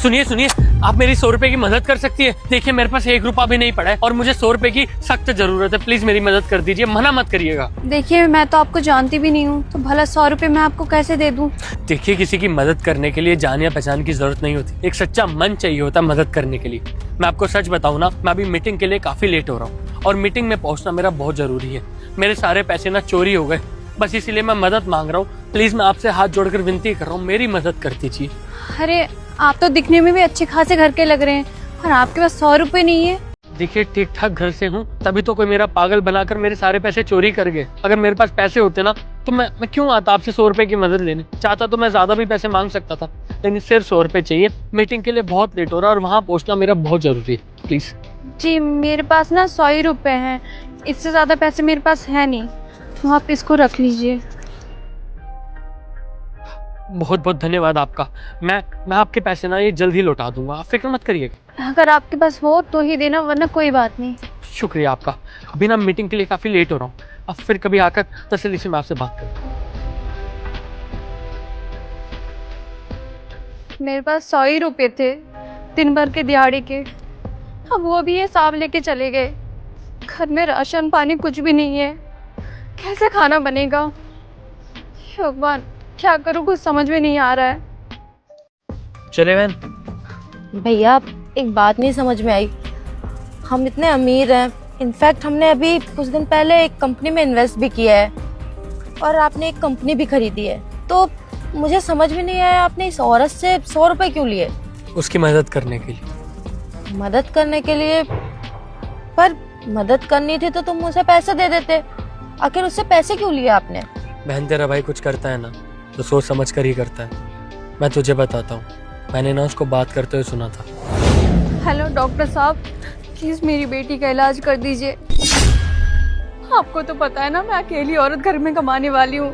सुनिए सुनिए, आप मेरी 100 रुपए की मदद कर सकती है। देखिए मेरे पास 1 रुपया भी नहीं पड़ा है और मुझे 100 रुपए की सख्त जरूरत है। प्लीज मेरी मदद कर दीजिए, मना मत करिएगा। देखिए मैं तो आपको जानती भी नहीं हूँ, तो भला 100 रुपए मैं आपको कैसे दे दूँ? देखिए किसी की मदद करने के लिए जान या पहचान की जरूरत नहीं होती, एक सच्चा मन चाहिए होता है मदद करने के लिए। मैं आपको सच बताऊं ना, मैं अभी मीटिंग के लिए काफी लेट हो रहा हूँ और मीटिंग में पहुंचना मेरा बहुत जरूरी है। मेरे सारे पैसे ना चोरी हो गए, बस इसीलिए मैं मदद मांग रहा हूँ। प्लीज मैं आपसे हाथ जोड़कर विनती कर रहा हूँ, मेरी मदद कर दीजिए। अरे आप तो दिखने में भी अच्छे खासे घर के लग रहे हैं और आपके पास 100 रुपए नहीं है। देखिए ठीक ठाक घर से हूँ, तभी तो कोई मेरा पागल बनाकर मेरे सारे पैसे चोरी कर गए। अगर मेरे पास पैसे होते ना तो मैं क्यों आता आपसे 100 रुपए की मदद लेने। चाहता तो मैं ज्यादा भी पैसे मांग सकता था, लेकिन सिर्फ 100 रुपए चाहिए। मीटिंग के लिए बहुत लेट हो रहा है और वहाँ पहुँचना मेरा बहुत जरूरी है। प्लीज। जी मेरे पास ना 100 ही रुपए हैं, इससे ज्यादा पैसे मेरे पास है नहीं, तो आप इसको रख लीजिए। बहुत बहुत धन्यवाद आपका। मैं आपके पैसे ना ये जल्द ही लौटा दूंगा, आप फिक्र मत करिएगा। अगर आपके पास हो तो ही देना, वरना कोई बात नहीं। शुक्रिया आपका। अभी ना मीटिंग के लिए काफी लेट हो रहा हूँ, अब फिर कभी आकर तसल्ली से मैं आपसे बात करूँ। मेरे पास 100 ही रुपए थे, दिन भर के दिहाड़ी के, अब वो भी ये साहब लेके चले गए। घर में राशन पानी कुछ भी नहीं है, कैसे खाना बनेगा? हे भगवान, क्या करूँ, कुछ समझ में नहीं आ रहा है। चले बहन। भैया एक बात नहीं समझ में आई, हम इतने अमीर हैं, इनफैक्ट हमने अभी कुछ दिन पहले एक कंपनी में इन्वेस्ट भी किया है और आपने एक कंपनी भी खरीदी है, तो मुझे समझ में नहीं आया आपने इस औरत से 100 रुपए क्यों लिए? उसकी मदद करने के लिए। मदद करने के लिए? पर मदद करनी थी तो तुम मुझे पैसे दे देते, आखिर उससे पैसे क्यों लिए आपने? बहन तेरा भाई कुछ करता है ना तो सोच समझ कर ही करता है। मैं तुझे बताता हूँ, मैंने ना उसको बात करते हुए सुना था। हेलो डॉक्टर साहब, प्लीज मेरी बेटी का इलाज कर दीजिए। आपको तो पता है ना मैं अकेली औरत घर में कमाने वाली हूँ,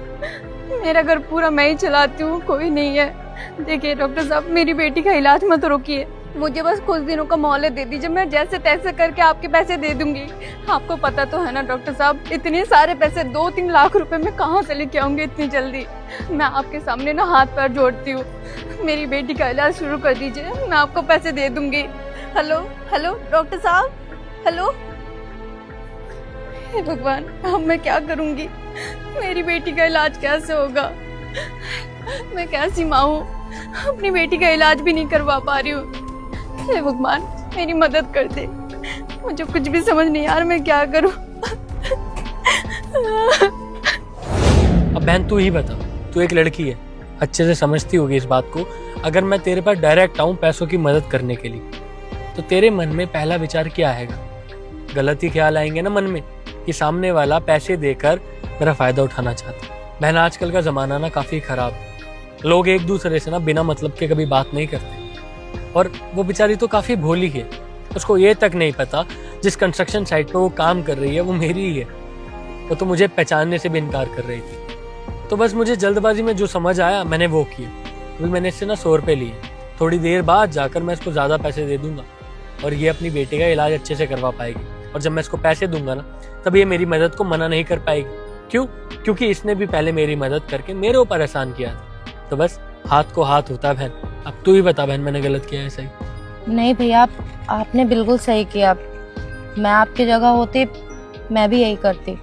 मेरा घर पूरा मैं ही चलाती हूँ, कोई नहीं है। देखिए डॉक्टर साहब, मेरी बेटी का इलाज मत रोकिए, मुझे बस कुछ दिनों का मोहलत दे दीजिए, मैं जैसे तैसे करके आपके पैसे दे दूंगी। आपको पता तो है ना डॉक्टर साहब, इतने सारे पैसे 2-3 लाख रुपए में कहाँ से लेके आऊंगी इतनी जल्दी। मैं आपके सामने ना हाथ पैर जोड़ती हूँ, मेरी बेटी का इलाज शुरू कर दीजिए, मैं आपको पैसे दे दूंगी। हेलो हेलो डॉक्टर साहब, हेलो। हे भगवान, अब मैं क्या करूंगी, मेरी बेटी का इलाज कैसे होगा? मैं कैसी माँ हूँ, अपनी बेटी का इलाज भी नहीं करवा पा रही हूँ। हे भगवान, मेरी मदद कर दे, मुझे कुछ भी समझ नहीं आ रहा मैं क्या करूं। अब बहन तू ही बता, तू एक लड़की है, अच्छे से समझती होगी इस बात को। अगर मैं तेरे पास डायरेक्ट आऊं पैसों की मदद करने के लिए, तो तेरे मन में पहला विचार क्या आएगा? गलत ही ख्याल आएंगे ना मन में कि सामने वाला पैसे देकर मेरा फायदा उठाना चाहता है। बहन आजकल का जमाना ना काफी खराब है, लोग एक दूसरे से ना बिना मतलब के कभी बात नहीं करते। और वो बेचारी तो काफी भोली है, उसको ये तक नहीं पता जिस कंस्ट्रक्शन साइट पे वो काम कर रही है वो मेरी ही है। वो तो मुझे पहचानने से भी इनकार कर रही थी, तो बस मुझे जल्दबाजी में जो समझ आया मैंने वो किया। अभी मैंने इससे ना 100 रुपए लिए, थोड़ी देर बाद जाकर मैं इसको ज्यादा पैसे दे दूंगा और ये अपनी बेटी का इलाज अच्छे से करवा पाएगी। और जब मैं इसको पैसे दूंगा ना, तब ये मेरी मदद को मना नहीं कर पाएगी। क्यों? क्योंकि इसने भी पहले मेरी मदद करके मेरे ऊपर एहसान किया था। तो बस हाथ को हाथ होता है बहन। अब तू ही बता बहन, मैंने गलत किया है सही? नहीं भैया, आपने बिल्कुल सही किया, मैं आपकी जगह होती मैं भी यही करती।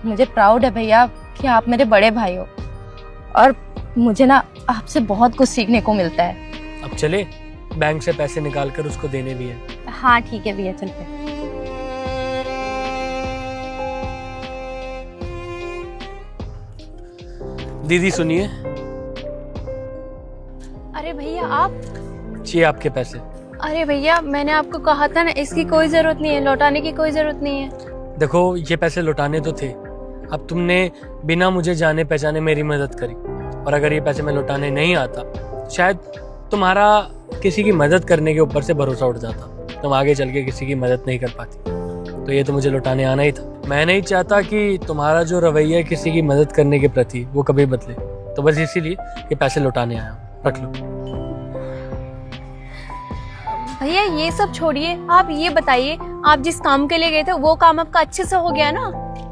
मुझे प्राउड है भैया कि आप मेरे बड़े भाई हो और मुझे ना आपसे बहुत कुछ सीखने को मिलता है। अब चले, बैंक से पैसे निकाल कर उसको देने भी है। हाँ ठीक है भैया, चलते हैं। दीदी सुनिए। अरे भैया आप? चाहिए आपके पैसे? अरे भैया मैंने आपको कहा था ना, इसकी कोई जरूरत नहीं है, लौटाने की कोई जरूरत नहीं है। देखो ये पैसे लौटाने तो थे, अब तुमने बिना मुझे जाने पहचाने मेरी मदद करी, और अगर ये पैसे मैं लौटाने नहीं आता, शायद तुम्हारा किसी की मदद करने के ऊपर से भरोसा उठ जाता, तुम आगे चल के किसी की मदद नहीं कर पाती। तो ये तो मुझे लौटाने आना ही था। मैं नहीं चाहता कि तुम्हारा जो रवैया है किसी की मदद करने के प्रति वो कभी बदले, तो बस इसीलिए ये पैसे लौटाने आया हूँ, रख लो। भैया ये सब छोड़िए, आप ये बताइए, आप जिस काम के लिए गए थे वो काम आपका अच्छे से हो गया ना?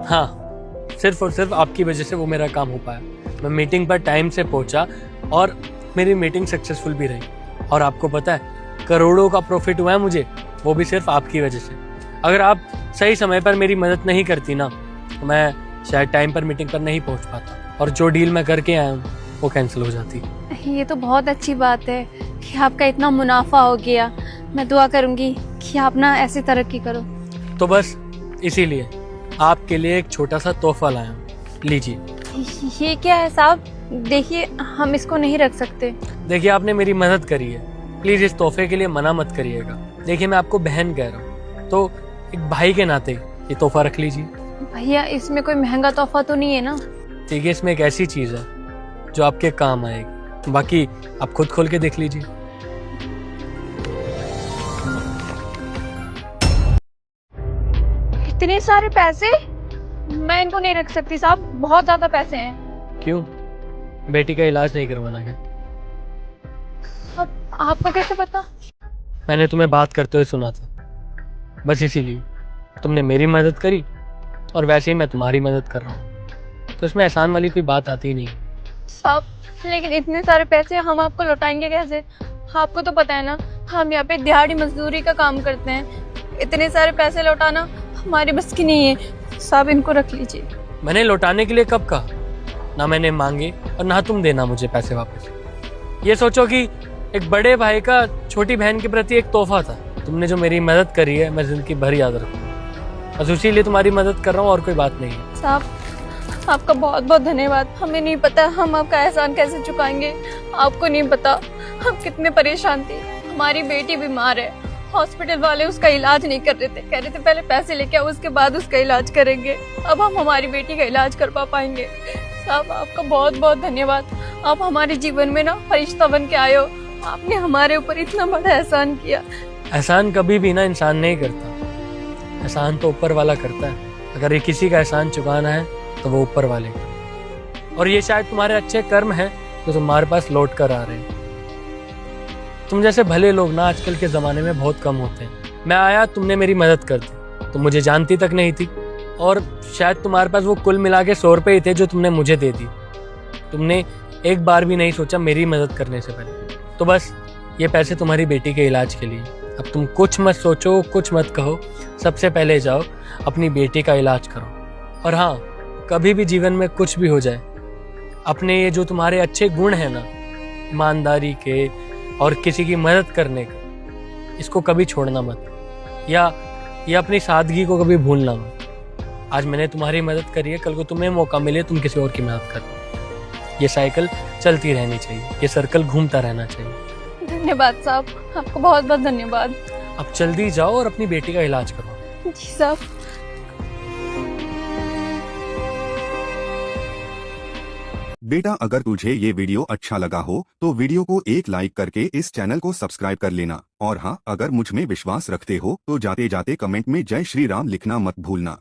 हाँ, सिर्फ और सिर्फ आपकी वजह से वो मेरा काम हो पाया। मैं मीटिंग पर टाइम से पहुंचा और मेरी मीटिंग सक्सेसफुल भी रही। और आपको पता है करोड़ों का प्रॉफिट हुआ है मुझे, वो भी सिर्फ आपकी वजह से। अगर आप सही समय पर मेरी मदद नहीं करती ना तो मैं शायद टाइम पर मीटिंग पर नहीं पहुंच पाता और जो डील मैं करके आया हूँ वो कैंसिल हो जाती। ये तो बहुत अच्छी बात है कि आपका इतना मुनाफा हो गया। मैं दुआ करूंगी कि आप ना ऐसी तरक्की करो। तो बस इसीलिए आपके लिए एक छोटा सा तोहफा लाया हूँ, लीजिए। ये क्या है साहब? देखिए, हम इसको नहीं रख सकते। देखिए आपने मेरी मदद करी है, प्लीज इस तोहफे के लिए मना मत करिएगा। देखिए मैं आपको बहन कह रहा हूँ तो एक भाई के नाते ये तोहफा रख लीजिए। भैया, इसमें कोई महंगा तोहफा तो नहीं है ना? देखिए इसमें एक ऐसी चीज है जो आपके काम आएगी, बाकी आप खुद खोल के देख लीजिए। इतने सारे पैसे मैं इनको नहीं रख सकती साहब, बहुत ज्यादा पैसे हैं। क्यों, बेटी का इलाज नहीं करवाना है? अब आपको कैसे पता? मैंने तुम्हें बात करते हुए सुना था, बस इसीलिए। तुमने मेरी मदद करी और वैसे ही मैं तुम्हारी मदद कर रहा हूँ, तो इसमें एहसान वाली कोई बात आती ही नहीं। साहब, लेकिन इतने सारे पैसे हम आपको लौटाएंगे कैसे? आपको तो पता है ना, हम यहाँ पे दिहाड़ी मजदूरी का काम करते हैं। इतने सारे पैसे लौटाना हमारी बस की नहीं है। साहब, इनको रख लीजिए। मैंने लौटाने के लिए कब कहा? ना मैंने मांगे और ना तुम देना मुझे पैसे वापस। ये सोचो कि एक बड़े भाई का छोटी बहन के प्रति एक तोहफा था। तुमने जो मेरी मदद करी है मैं जिंदगी भर याद रखूंगा, बस इसीलिए तुम्हारी मदद कर रहा हूँ और कोई बात नहीं है। साहब, आपका बहुत बहुत धन्यवाद। हमें नहीं पता हम आपका एहसान कैसे चुकाएंगे। आपको नहीं पता हम कितने परेशान थे। हमारी बेटी बीमार है, हॉस्पिटल वाले उसका इलाज नहीं कर रहे थे, कह रहे थे पहले पैसे लेके आओ उसके बाद उसका इलाज करेंगे। अब हम हमारी बेटी का इलाज कर पाएंगे। साहब, आपका बहुत बहुत धन्यवाद। आप हमारे जीवन में ना फरिश्ता बन के आए हो। आपने हमारे ऊपर इतना बड़ा एहसान किया। एहसान कभी भी ना इंसान नहीं करता, एहसान तो ऊपर वाला करता है। अगर ये किसी का एहसान चुकाना है तो वो ऊपर वाले का। और ये शायद तुम्हारे अच्छे कर्म हैं जो तुम्हारे पास लौट कर आ रहे हैं। तुम जैसे भले लोग ना आजकल के ज़माने में बहुत कम होते हैं। मैं आया, तुमने मेरी मदद कर दी, तुम मुझे जानती तक नहीं थी और शायद तुम्हारे पास वो कुल मिला के 100 रुपये ही थे जो तुमने मुझे दे दी। तुमने एक बार भी नहीं सोचा मेरी मदद करने से पहले। तो बस ये पैसे तुम्हारी बेटी के इलाज के लिए। अब तुम कुछ मत सोचो, कुछ मत कहो, सबसे पहले जाओ अपनी बेटी का इलाज करो। और हाँ, कभी भी जीवन में कुछ भी हो जाए, अपने ये जो तुम्हारे अच्छे गुण हैं ना, ईमानदारी के और किसी की मदद करने का, इसको कभी छोड़ना मत, या अपनी सादगी को कभी भूलना मत। आज मैंने तुम्हारी मदद करी है, कल को तुम्हें मौका मिले तुम किसी और की मदद करो। ये साइकिल चलती रहनी चाहिए, ये सर्कल घूमता रहना चाहिए। धन्यवाद साहब, आपको बहुत बहुत धन्यवाद। अब जल्दी जाओ और अपनी बेटी का इलाज करो। जी साहब। बेटा, अगर तुझे ये वीडियो अच्छा लगा हो तो वीडियो को एक लाइक करके इस चैनल को सब्सक्राइब कर लेना। और हाँ, अगर मुझ में विश्वास रखते हो तो जाते जाते कमेंट में जय श्री राम लिखना मत भूलना।